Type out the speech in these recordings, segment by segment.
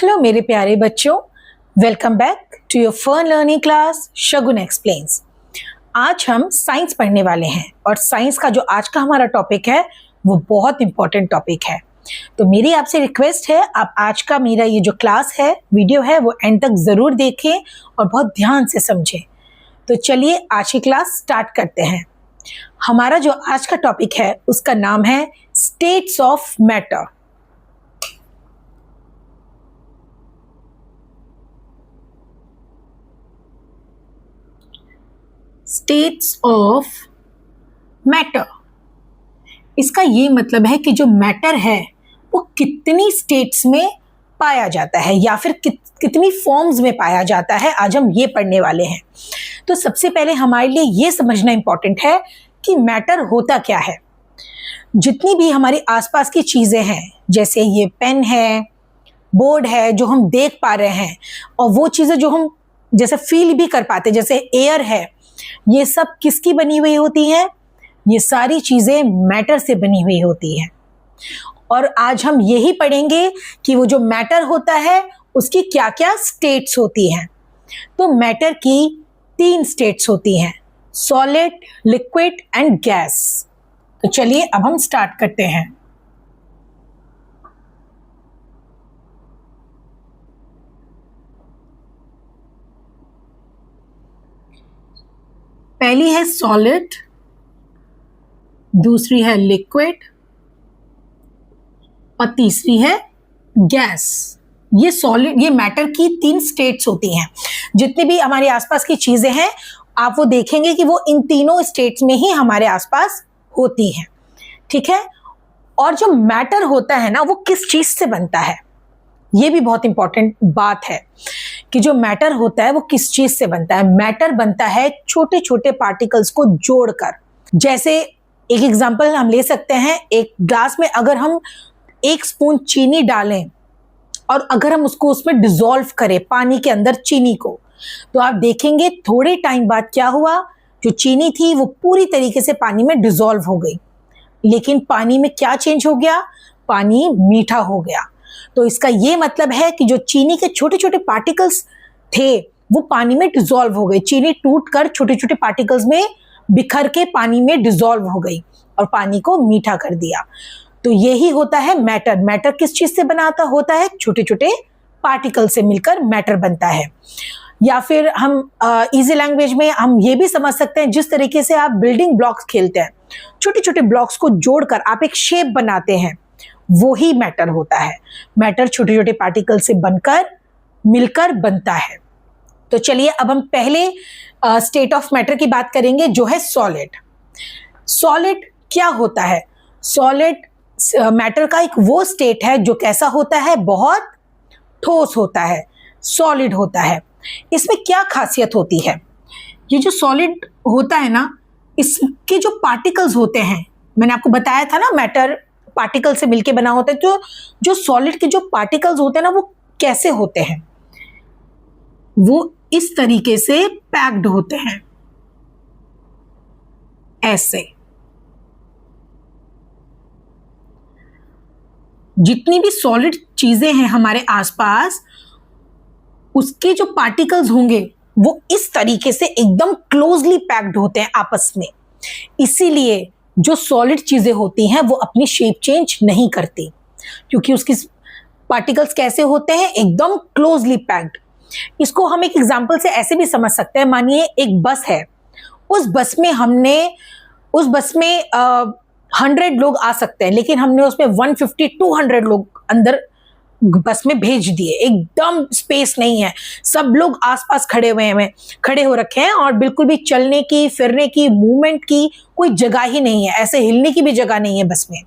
Hello मेरे प्यारे बच्चों, welcome back to your fun learning class Shagun explains. आज हम साइंस पढ़ने वाले हैं और साइंस का जो आज का हमारा टॉपिक है वो बहुत इंपॉर्टेंट टॉपिक है। तो मेरी आपसे रिक्वेस्ट है, आप आज का मेरा ये जो क्लास है, वीडियो है, वो एंड तक ज़रूर देखें और बहुत ध्यान से समझें। तो चलिए आज की क्लास स्टार्ट करते हैं। हमारा जो आज का टॉपिक है उसका नाम है states of matter. States of matter, इसका ये मतलब है कि जो मैटर है वो कितनी स्टेट्स में पाया जाता है या फिर कितनी फॉर्म्स में पाया जाता है, आज हम ये पढ़ने वाले हैं। तो सबसे पहले हमारे लिए ये समझना इंपॉर्टेंट है कि मैटर होता क्या है। जितनी भी हमारे आसपास की चीज़ें हैं, जैसे ये पेन है, बोर्ड है जो हम देख पा रहे हैं, और वो चीज़ें जो हम जैसे फील भी कर पाते, जैसे एयर है, ये सब किसकी बनी हुई होती हैं? ये सारी चीज़ें मैटर से बनी हुई होती हैं। और आज हम यही पढ़ेंगे कि वो जो मैटर होता है उसकी क्या क्या स्टेट्स होती हैं। तो मैटर की 3 स्टेट्स होती हैं, सॉलिड, लिक्विड एंड गैस। तो चलिए अब हम स्टार्ट करते हैं। पहली है सॉलिड, दूसरी है लिक्विड और तीसरी है गैस। ये सॉलिड, ये मैटर की 3 स्टेट्स होती हैं। जितनी भी हमारे आसपास की चीजें हैं, आप वो देखेंगे कि वो इन तीनों स्टेट्स में ही हमारे आसपास होती हैं, ठीक है। और जो मैटर होता है ना, वो किस चीज से बनता है, ये भी बहुत इंपॉर्टेंट बात है कि जो मैटर होता है वो किस चीज से बनता है। मैटर बनता है छोटे छोटे पार्टिकल्स को जोड़कर। जैसे एक एग्जांपल हम ले सकते हैं, एक ग्लास में अगर हम 1 स्पून चीनी डालें और अगर हम उसको उसमें डिसॉल्व करें, पानी के अंदर चीनी को, तो आप देखेंगे थोड़े टाइम बाद क्या हुआ, जो चीनी थी वो पूरी तरीके से पानी में डिसॉल्व हो गई। लेकिन पानी में क्या चेंज हो गया? पानी मीठा हो गया। तो इसका ये मतलब है कि जो चीनी के छोटे छोटे पार्टिकल्स थे वो पानी में डिसॉल्व हो गए। चीनी टूटकर छोटे छोटे पार्टिकल्स में बिखर के पानी में डिसॉल्व हो गई और पानी को मीठा कर दिया। तो यही होता है मैटर। मैटर किस चीज से बनाता होता है? छोटे छोटे पार्टिकल से मिलकर मैटर बनता है। या फिर हम इजी लैंग्वेज में हम ये भी समझ सकते हैं, जिस तरीके से आप बिल्डिंग ब्लॉक्स खेलते हैं, छोटे छोटे ब्लॉक्स को जोड़कर आप एक शेप बनाते हैं, वो ही मैटर होता है। मैटर छोटे छोटे पार्टिकल से बनकर मिलकर बनता है। तो चलिए अब हम पहले स्टेट ऑफ मैटर की बात करेंगे, जो है सॉलिड। सॉलिड क्या होता है? सॉलिड मैटर का एक वो स्टेट है जो कैसा होता है? बहुत ठोस होता है, सॉलिड होता है। इसमें क्या खासियत होती है? ये जो सॉलिड होता है ना, इसके जो पार्टिकल्स होते हैं, मैंने आपको बताया था ना मैटर पार्टिकल से मिलके बना होता है। तो जो सॉलिड के जो पार्टिकल्स होते हैं ना, वो कैसे होते हैं? वो इस तरीके से पैक्ड होते हैं, ऐसे। जितनी भी सॉलिड चीजें हैं हमारे आसपास, उसके जो पार्टिकल्स होंगे वो इस तरीके से एकदम क्लोजली पैक्ड होते हैं आपस में। इसीलिए जो सॉलिड चीजें होती हैं वो अपनी शेप चेंज नहीं करती, क्योंकि उसकी पार्टिकल्स कैसे होते हैं? एकदम क्लोजली पैक्ड। इसको हम एक एग्जांपल से ऐसे भी समझ सकते हैं। मानिए एक बस है, उस बस में 100 लोग आ सकते हैं, लेकिन हमने उसमें 150-200 लोग अंदर बस में भेज दिए। एकदम स्पेस नहीं है, सब लोग आसपास खड़े हो रखे हैं और बिल्कुल भी चलने की, फिरने की, मूवमेंट की कोई जगह ही नहीं है, ऐसे हिलने की भी जगह नहीं है बस में।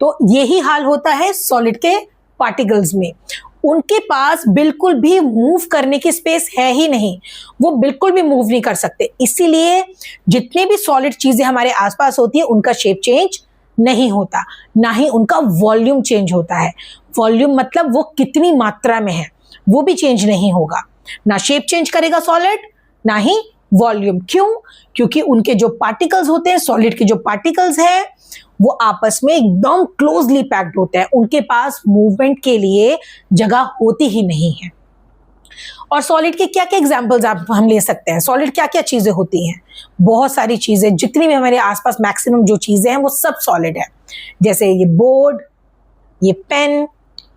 तो यही हाल होता है सॉलिड के पार्टिकल्स में। उनके पास बिल्कुल भी मूव करने की स्पेस है ही नहीं, वो बिल्कुल भी मूव नहीं कर सकते। इसीलिए जितने भी सॉलिड चीजें हमारे आसपास होती है उनका शेप चेंज नहीं होता, ना ही उनका वॉल्यूम चेंज होता है। वॉल्यूम मतलब वो कितनी मात्रा में है, वो भी चेंज नहीं होगा। ना शेप चेंज करेगा सॉलिड, ना ही वॉल्यूम। क्यों? क्योंकि उनके जो पार्टिकल्स होते हैं, सॉलिड के जो पार्टिकल्स हैं, वो आपस में एकदम क्लोजली पैक्ड होते हैं, उनके पास मूवमेंट के लिए जगह होती ही नहीं है। और सॉलिड के क्या क्या एग्जाम्पल्स आप हम ले सकते हैं? सॉलिड क्या क्या चीजें होती हैं? बहुत सारी चीजें, जितनी भी हमारे आसपास मैक्सिमम जो चीजें हैं वो सब सॉलिड है। जैसे ये बोर्ड, ये पेन,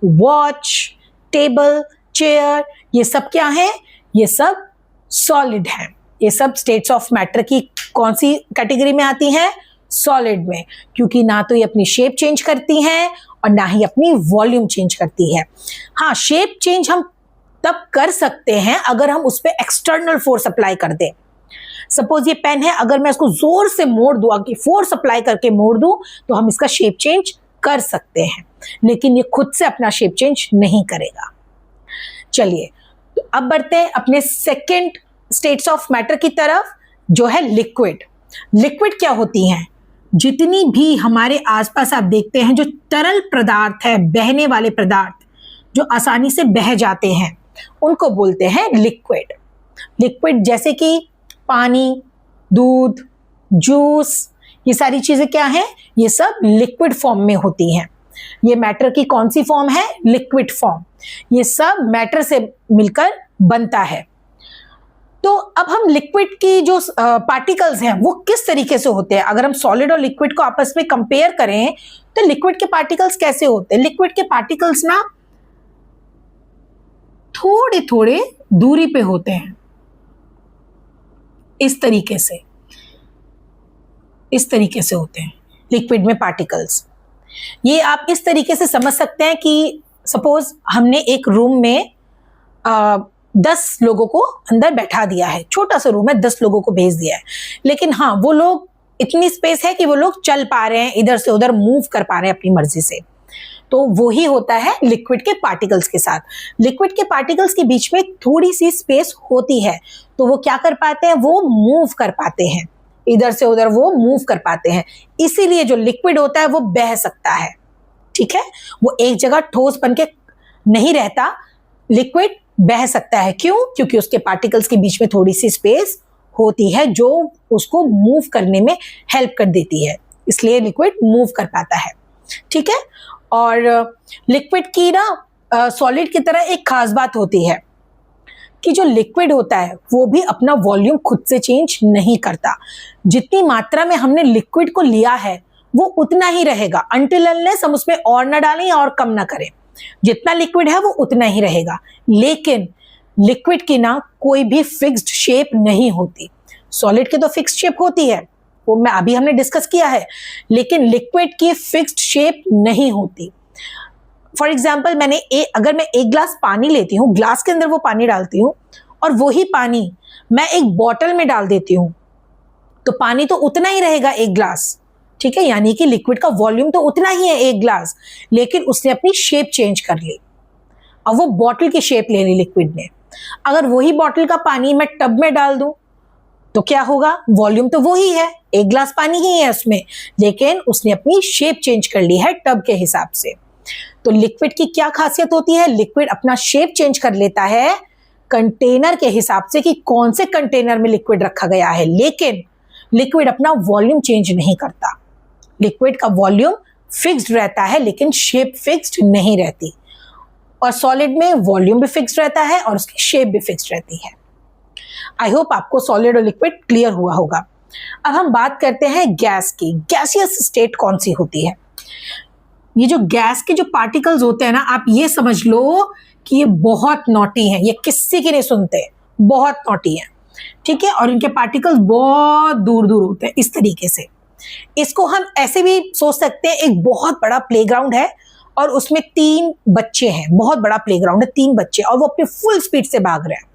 वॉच, टेबल, चेयर, ये सब क्या है? ये सब सॉलिड है। ये सब स्टेट्स ऑफ मैटर की कौन सी कैटेगरी में आती हैं? सॉलिड में, क्योंकि ना तो ये अपनी शेप चेंज करती हैं और ना ही अपनी वॉल्यूम चेंज करती है। हाँ, शेप चेंज हम तब कर सकते हैं अगर हम उस पर एक्सटर्नल फोर्स अप्लाई कर दें। सपोज ये पेन है, अगर मैं इसको जोर से मोड़ दूं, आगे फोर्स अप्लाई करके मोड़ दूं, तो हम इसका शेप चेंज कर सकते हैं, लेकिन ये खुद से अपना शेप चेंज नहीं करेगा। चलिए, तो अब बढ़ते हैं अपने सेकेंड स्टेट्स ऑफ मैटर की तरफ, जो है लिक्विड। लिक्विड क्या होती हैं? जितनी भी हमारे आसपास आप देखते हैं जो तरल पदार्थ है, बहने वाले पदार्थ जो आसानी से बह जाते हैं, उनको बोलते हैं लिक्विड। लिक्विड जैसे कि पानी, दूध, जूस, ये सारी चीजें क्या हैं? ये सब लिक्विड फॉर्म में होती हैं। ये मैटर की कौन सी फॉर्म है? Liquid form. ये सब मैटर से मिलकर बनता है। तो अब हम लिक्विड की जो पार्टिकल्स हैं वो किस तरीके से होते हैं? अगर हम सॉलिड और लिक्विड को आपस में कंपेयर करें तो लिक्विड के पार्टिकल्स कैसे होते हैं? लिक्विड के पार्टिकल्स ना थोड़े थोड़े दूरी पे होते हैं, इस तरीके से होते हैं लिक्विड में पार्टिकल्स। ये आप इस तरीके से समझ सकते हैं कि सपोज हमने एक रूम में 10 लोगों को अंदर बैठा दिया है, छोटा सा रूम है, 10 लोगों को भेज दिया है, लेकिन हाँ, वो लोग, इतनी स्पेस है कि वो लोग चल पा रहे हैं, इधर से उधर मूव कर पा रहे हैं अपनी मर्जी से। तो वो ही होता है लिक्विड के पार्टिकल्स के साथ। लिक्विड के पार्टिकल्स के बीच में थोड़ी सी स्पेस होती है, तो वो क्या कर पाते हैं? वो मूव कर पाते हैं, इधर से उधर वो मूव कर पाते हैं। इसीलिए जो लिक्विड होता है वो बह सकता है। ठीक है, वो एक जगह ठोस बनके नहीं रहता, लिक्विड बह सकता है। क्यों? क्योंकि उसके पार्टिकल्स के बीच में थोड़ी सी स्पेस होती है जो उसको मूव करने में हेल्प कर देती है, इसलिए लिक्विड मूव कर पाता है। ठीक है, और लिक्विड की ना सॉलिड की तरह एक खास बात होती है कि जो लिक्विड होता है वो भी अपना वॉल्यूम खुद से चेंज नहीं करता। जितनी मात्रा में हमने लिक्विड को लिया है वो उतना ही रहेगा, अनटिल अनलेस हम उसमें और ना डालें या और कम ना करें। जितना लिक्विड है वो उतना ही रहेगा। लेकिन लिक्विड की ना कोई भी फिक्स्ड शेप नहीं होती। सॉलिड की तो फिक्स्ड शेप होती है, वो मैं अभी हमने डिस्कस किया है, लेकिन लिक्विड की फिक्स्ड शेप नहीं होती। फॉर एग्जाम्पल, अगर मैं एक ग्लास पानी लेती हूँ, ग्लास के अंदर वो पानी डालती हूँ और वही पानी मैं एक बॉटल में डाल देती हूँ, तो पानी तो उतना ही रहेगा, एक ग्लास। ठीक है, यानी कि लिक्विड का वॉल्यूम तो उतना ही है, एक ग्लास, लेकिन उसने अपनी शेप चेंज कर ली। अब वो बॉटल की शेप ले ली लिक्विड ने। अगर वही बॉटल का पानी मैं टब में डाल दूं तो क्या होगा? वॉल्यूम तो वही है, एक ग्लास पानी ही है उसमें, लेकिन उसने अपनी शेप चेंज कर ली है टब के हिसाब से। तो लिक्विड की क्या खासियत होती है? लिक्विड अपना शेप चेंज कर लेता है कंटेनर के हिसाब से कि कौन से कंटेनर में लिक्विड रखा गया है, लेकिन लिक्विड अपना वॉल्यूम चेंज नहीं करता। लिक्विड का वॉल्यूम फिक्स्ड रहता है, लेकिन शेप फिक्स्ड नहीं रहती। और सॉलिड में वॉल्यूम भी फिक्स्ड रहता है और उसकी शेप भी फिक्स्ड रहती है। आई होप आपको सॉलिड और लिक्विड क्लियर हुआ होगा। अब हम बात करते हैं गैस की। गैसियस स्टेट कौन सी होती है? ये जो गैस के जो पार्टिकल्स होते हैं ना, आप ये समझ लो कि ये बहुत नॉटी हैं, ये किसी की नहीं सुनते, बहुत नॉटी हैं। ठीक है, और इनके पार्टिकल्स बहुत दूर दूर होते हैं, इस तरीके से। इसको हम ऐसे भी सोच सकते हैं, एक बहुत बड़ा प्लेग्राउंड है और उसमें 3 बच्चे हैं, बहुत बड़ा प्लेग्राउंड है, 3 बच्चे, और वो अपनी फुल स्पीड से भाग रहे हैं।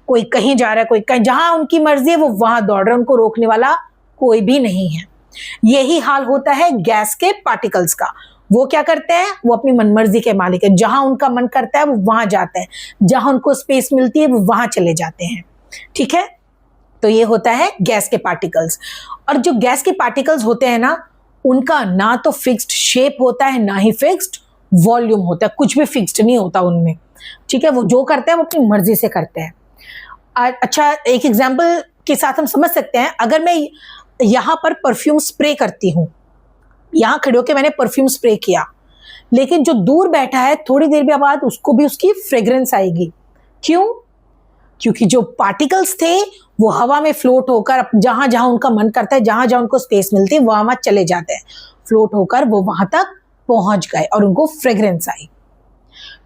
कोई कहीं जा रहा है, कोई कहीं, जहां उनकी मर्जी है वो वहां दौड़ रहे हैं, उनको रोकने वाला कोई भी नहीं है। यही हाल होता है गैस के पार्टिकल्स का। वो क्या करते हैं? वो अपनी मनमर्जी के मालिक है, जहां उनका मन करता है वो वहां जाते हैं, जहां उनको स्पेस मिलती है वो वहां चले जाते हैं। ठीक है, तो ये होता है गैस के पार्टिकल्स। और जो गैस के पार्टिकल्स होते हैं ना, उनका ना तो फिक्स्ड शेप होता है, ना ही फिक्स्ड वॉल्यूम होता है, कुछ भी फिक्स्ड नहीं होता उनमें। ठीक है, वो जो करते हैं वो अपनी मर्जी से करते हैं। अच्छा, एक एग्जाम्पल के साथ हम समझ सकते हैं, अगर मैं यहाँ पर परफ्यूम स्प्रे करती हूँ, यहाँ खड़े होकर मैंने परफ्यूम स्प्रे किया, लेकिन जो दूर बैठा है थोड़ी देर के बाद उसको भी उसकी फ्रेग्रेंस आएगी। क्यों? क्योंकि जो पार्टिकल्स थे वो हवा में फ्लोट होकर जहां जहां उनका मन करता है, जहां जहां उनको स्पेस मिलती है वहां चले जाते हैं, फ्लोट होकर वो वहां तक पहुंच गए और उनको फ्रेग्रेंस आई।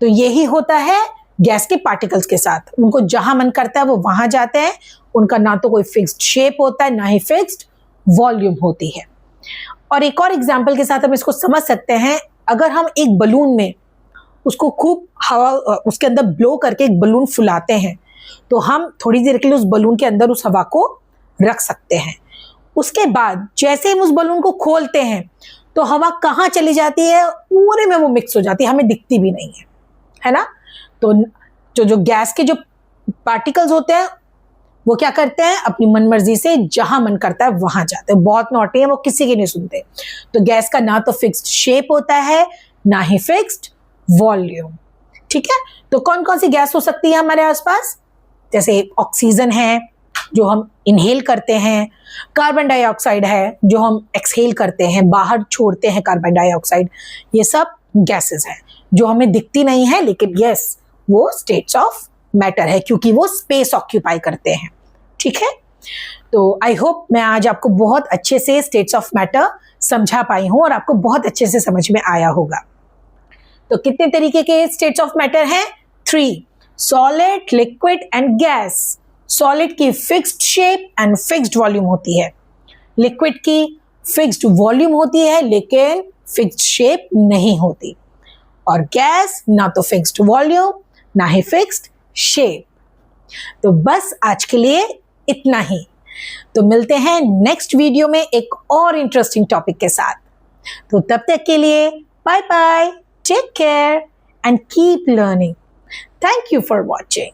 तो यही होता है गैस के पार्टिकल्स के साथ, उनको जहां मन करता है वो वहां जाते हैं, उनका ना तो कोई फिक्स्ड शेप होता है ना ही फिक्स्ड वॉल्यूम होती है। और एक और एग्जाम्पल के साथ हम इसको समझ सकते हैं, अगर हम एक बलून में उसको खूब हवा उसके अंदर ब्लो करके एक बलून फुलाते हैं तो हम थोड़ी देर के लिए उस बलून के अंदर उस हवा को रख सकते हैं। उसके बाद जैसे हम उस बलून को खोलते हैं तो हवा कहाँ चली जाती है, पूरे में वो मिक्स हो जाती है, हमें दिखती भी नहीं है ना। तो जो गैस के जो पार्टिकल्स होते हैं वो क्या करते हैं, अपनी मनमर्जी से जहां मन करता है वहां जाते हैं, बहुत नॉटी है, वो किसी की नहीं सुनते। तो गैस का ना तो फिक्स्ड शेप होता है ना ही फिक्स्ड वॉल्यूम। ठीक है, तो कौन कौन सी गैस हो सकती है हमारे आसपास? जैसे ऑक्सीजन है जो हम इनहेल करते हैं, कार्बन डाइऑक्साइड है जो हम एक्सहेल करते हैं, बाहर छोड़ते हैं कार्बन डाइऑक्साइड। ये सब गैसेस हैं जो हमें दिखती नहीं है, लेकिन यस वो स्टेट्स ऑफ मैटर है क्योंकि वो स्पेस ऑक्यूपाई करते हैं। ठीक है, तो आई होप मैं आज आपको बहुत अच्छे से स्टेट्स ऑफ मैटर समझा पाई हूं और आपको बहुत अच्छे से समझ में आया होगा। तो कितने तरीके के स्टेट्स ऑफ मैटर हैं? 3, solid, liquid and gas. Solid की fixed shape and fixed volume होती है, लिक्विड की फिक्स्ड वॉल्यूम होती है लेकिन फिक्स्ड शेप नहीं होती, और गैस ना तो फिक्स्ड वॉल्यूम ना ही फिक्स्ड शेप। तो बस आज के लिए इतना ही, तो मिलते हैं नेक्स्ट वीडियो में एक और इंटरेस्टिंग टॉपिक के साथ। तो तब तक के लिए bye bye, take care and keep learning. Thank you for watching.